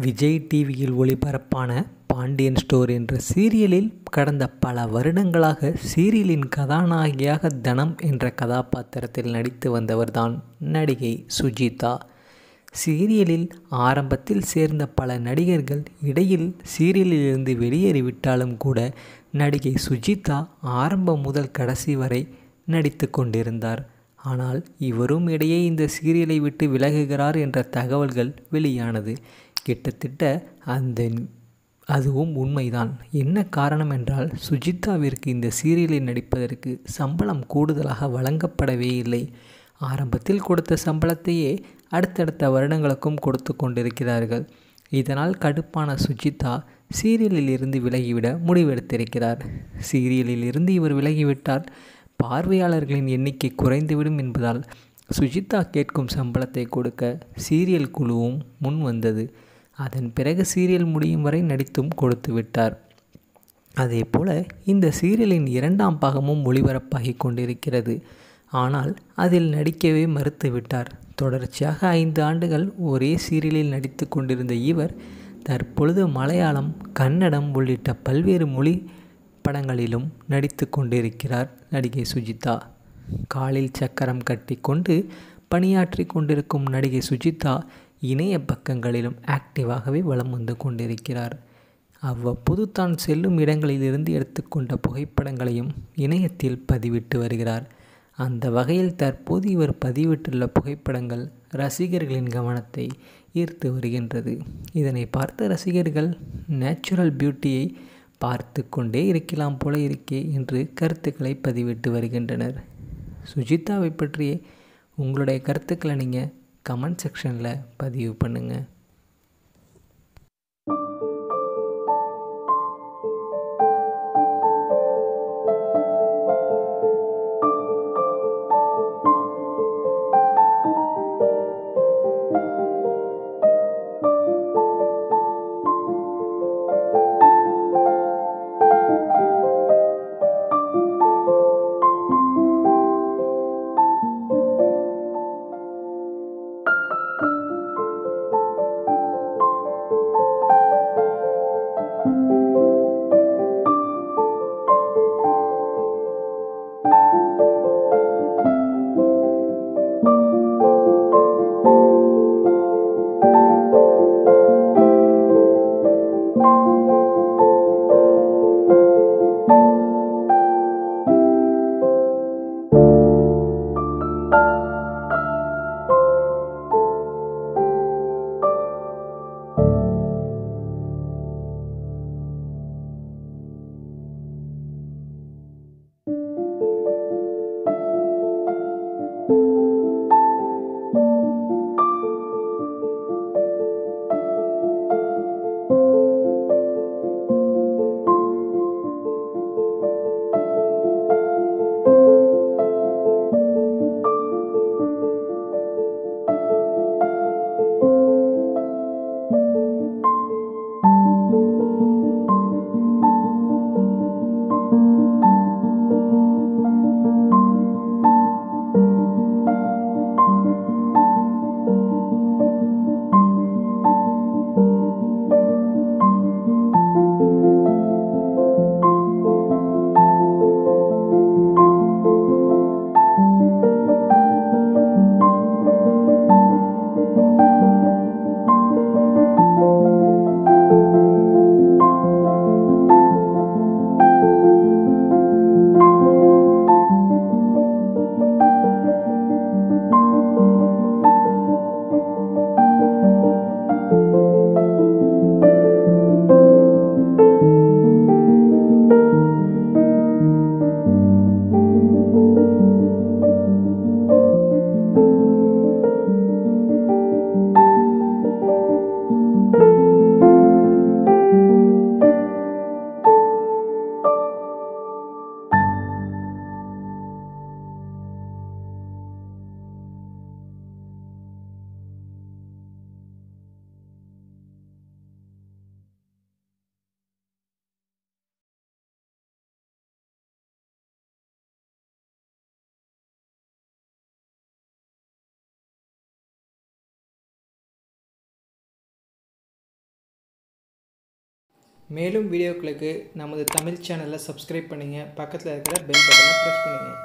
விஜய் டிவியில் ஒளிபரப்பான பாண்டியன் ஸ்டோர் என்ற சீரியலில் கடந்த பல வருடங்களாக சீரியலின் கதாநாயகியாக தனம் என்ற கதாபாத்திரத்தில் நடித்து வந்தவர்தான் நடிகை சுஜிதா. சீரியலில் ஆரம்பத்தில் சேர்ந்த பல நடிகர்கள் இடையில் சீரியலிலிருந்து வெளியேறிவிட்டாலும் கூட நடிகை சுஜிதா ஆரம்பம் முதல் கடைசி வரை நடித்து கொண்டிருந்தார். ஆனால் இவரும் இடையே இந்த சீரியலை விட்டு விலகுகிறார் என்ற தகவல்கள் வெளியானது. கிட்டத்தட்ட அதுவும் உண்மைதான். என்ன காரணம் என்றால், சுஜிதாவிற்கு இந்த சீரியலில் நடிப்பதற்கு சம்பளம் கூடுதலாக வழங்கப்படவே இல்லை. ஆரம்பத்தில் கொடுத்த சம்பளத்தையே அடுத்தடுத்த வருடங்களுக்கும் கொடுத்து கொண்டிருக்கிறார்கள். இதனால் கடுப்பான சுஜிதா சீரியலில் இருந்து விலகிவிட முடிவெடுத்திருக்கிறார். சீரியலில் இருந்து இவர் விலகிவிட்டால் பார்வையாளர்களின் எண்ணிக்கை குறைந்துவிடும் என்பதால் சுஜிதா கேட்கும் சம்பளத்தை கொடுக்க சீரியல் குழுவும் முன் வந்தது. அதன் பிறகு சீரியல் முடியும் வரை நடித்தும் கொடுத்து விட்டார். அதே போல இந்த சீரியலின் 2ஆம் பாகமும் ஒளிபரப்பாகி கொண்டிருக்கிறது. ஆனால் அதில் நடிக்கவே மறுத்துவிட்டார். தொடர்ச்சியாக 5 ஆண்டுகள் ஒரே சீரியலில் நடித்து கொண்டிருந்த இவர் தற்பொழுது மலையாளம், கன்னடம் உள்ளிட்ட பல்வேறு மொழி படங்களிலும் நடித்து கொண்டிருக்கிறார் நடிகை சுஜிதா. காலில் சக்கரம் கட்டி கொண்டு பணியாற்றி கொண்டிருக்கும் நடிகை சுஜிதா இணைய பக்கங்களிலும் ஆக்டிவாகவே வலம் வந்து கொண்டிருக்கிறார். அவ்வப்போது தான் செல்லும் இடங்களிலிருந்து எடுத்துக்கொண்ட புகைப்படங்களையும் இணையத்தில் பதிவிட்டு வருகிறார். அந்த வகையில் தற்போது இவர் பதிவிட்டுள்ள புகைப்படங்கள் ரசிகர்களின் கவனத்தை ஈர்த்து வருகின்றது. இதனை பார்த்த ரசிகர்கள் நேச்சுரல் பியூட்டியை பார்த்து கொண்டே இருக்கலாம் போல இருக்கே என்று கருத்துக்களை பதிவிட்டு வருகின்றனர். சுஜிதாவை பற்றிய உங்களுடைய கருத்துக்களை நீங்கள் கமெண்ட் செக்ஷனில் பதிவு பண்ணுங்கள். மேலும் வீடியோக்களுக்கு நமது தமிழ் சேனலை சப்ஸ்கிரைப் பண்ணுங்கள். பக்கத்தில் இருக்கிற பெல் பட்டனை ப்ரெஸ் பண்ணுங்கள்.